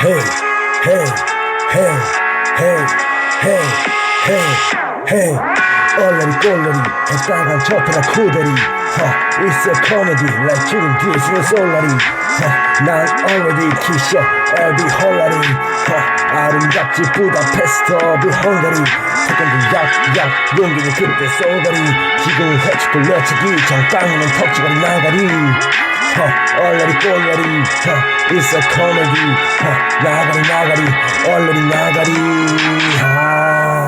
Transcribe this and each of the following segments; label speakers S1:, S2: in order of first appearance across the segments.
S1: Hey, hey, hey, hey, hey, hey, hey. 얼레리꼴레리 빨간 저패가 쿠데리 It's a comedy like 지금 뒤에 쓰는 솔라리 난 already 키셔 every 홀라리 아름답지 부다페스트 오브 헝가리 태권도 약약 용기는 그때 쏘가리 지금은 해치고 레치기 정땅이는 턱지가리 나가리 얼레리꼴레리 It's a comedy 나가리 얼레리 나가리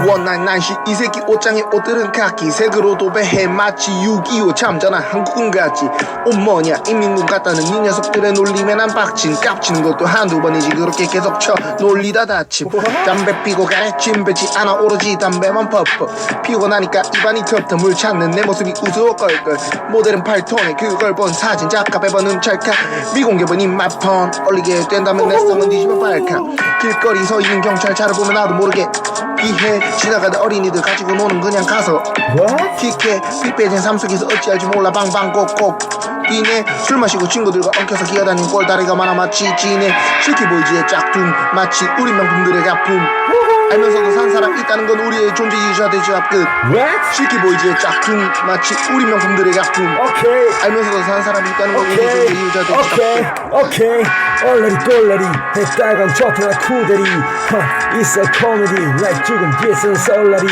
S2: 원나잇 난시 이 새끼 옷장에 옷들은 카키 색으로 도배해 마치 6.25 참전한 한국군 같지 옷 뭐냐 인민군 같다는 이 녀석들의 놀림에 난 빡친 깝치는 것도 한두 번이지 그렇게 계속 쳐 놀리다 다침 담배 피고 가래침 뱉지 않아 오로지 담배만 퍼퍼 피우고 나니까 입안이 텁텁 물 찾는 내 모습이 우스워 껄껄 모델은 8톤에 그걸 본 사진 작가 배번은 찰칵 미공개 본 입맛폰 올리게 된다면 내 성은 뒤집어 발칵 길거리 서 있는 경찰차를 보면 나도 모르게 피해 지나가는 어린이들 가지고 노는 그냥 가서 킥해 피 빼진 삶 속에서 어찌할지 몰라 방방곡곡 뛰네 술 마시고 친구들과 엉켜서 기어다니는 꼴다리가 많아 마치 지네 실키 보이지의 짝퉁 마치 우리 명품들의 작품 알면서도 산 사람 있다는 건 우리의 존재 유저되지 앞끝 실키 보이지의 짝퉁 마치 우리 명품들의 작품 알면서도 산 사람 있다는 건 우리의 존재 유저되지 앞끝
S1: 오케이 얼레리꼴레리 빨간 저패가 쿠데리 It's a comedy like 지금 뒤에 쓰는 솔라리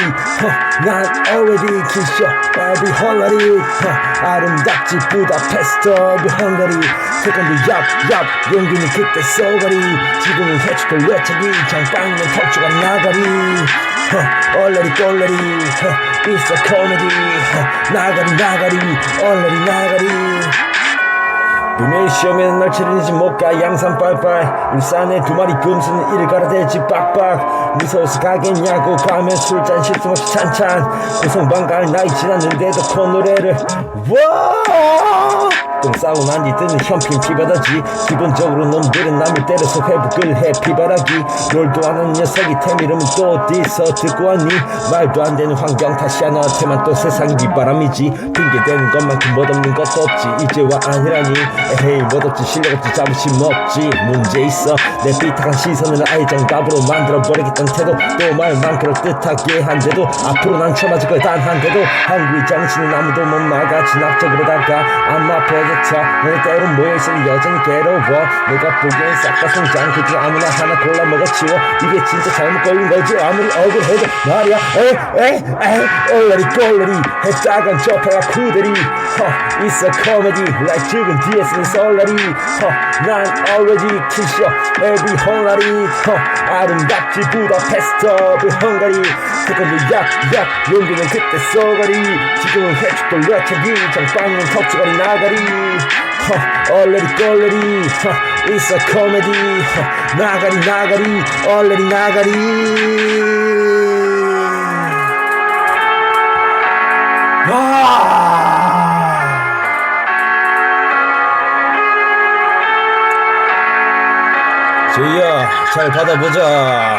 S1: 난 already 키셔 every 홀라리 아름답지 부다페스트 오브 헝가리 태권도 약약 용기는 그때 쏘가리 지금은 해치고 레차기 장빵이면 턱주가 나가리 얼레리꼴레리 It's a comedy 나가리 얼레리 나가리 분명히 시험에는 날 치르는지 못가 양산 빨빨 일산에 두 마리 금수는 이를 갈아대지 빡빡 무서워서 가겠냐고 가면 술잔 실수없이 찬찬 고성방 갈 나이 지났는데도 콧노래를 와 똥 싸고 난 뒤 뜨는 현핀 피바다지 기본적으로 놈들은 남을 때려서 회복을 해 피바라기 롤도 안 하는 녀석이 태미름은 또 어디서 듣고 왔니 말도 안 되는 환경 탓이야 너한테만 또 세상이 빗바람이지 핑계대는 것만큼 멋없는 것도 없지 이제와 아니라니 에헤이 멋없지 실력 없지 자부심 없지 문제 있어 내 삐딱한 시선을 아예 정답으로 만들어버리겠다는 태도 또 말만 그럴듯하게 한데도 앞으로 난 쳐맞을 걸 단 한데도 한국의 정신은 아무도 못 막아 진압적으로 다가 아마 퍼졌다 너네 때론 모여있으니 여전히 괴로워 내가 보기엔 싹 다 성장 그중 아무나 하나 골라 먹어치워 이게 진짜 잘못 걸린 거지 아무리 억울해도 말이야 에이 얼레리꼴레리 해따간 저패가 쿠데리 It's a comedy like 지금 뒤에 쓰는 솔라리 난 already 키셔 every 홀라리 아름답지 부다페스트 오브 헝가리 태권도 약약 용기는 그때 쏘가리 지금은 해축도 레차기 장빵이는 턱주가리 나가리 얼레리꼴레리 It's a comedy 나가리 얼레리 나가리 주희야 잘 받아보자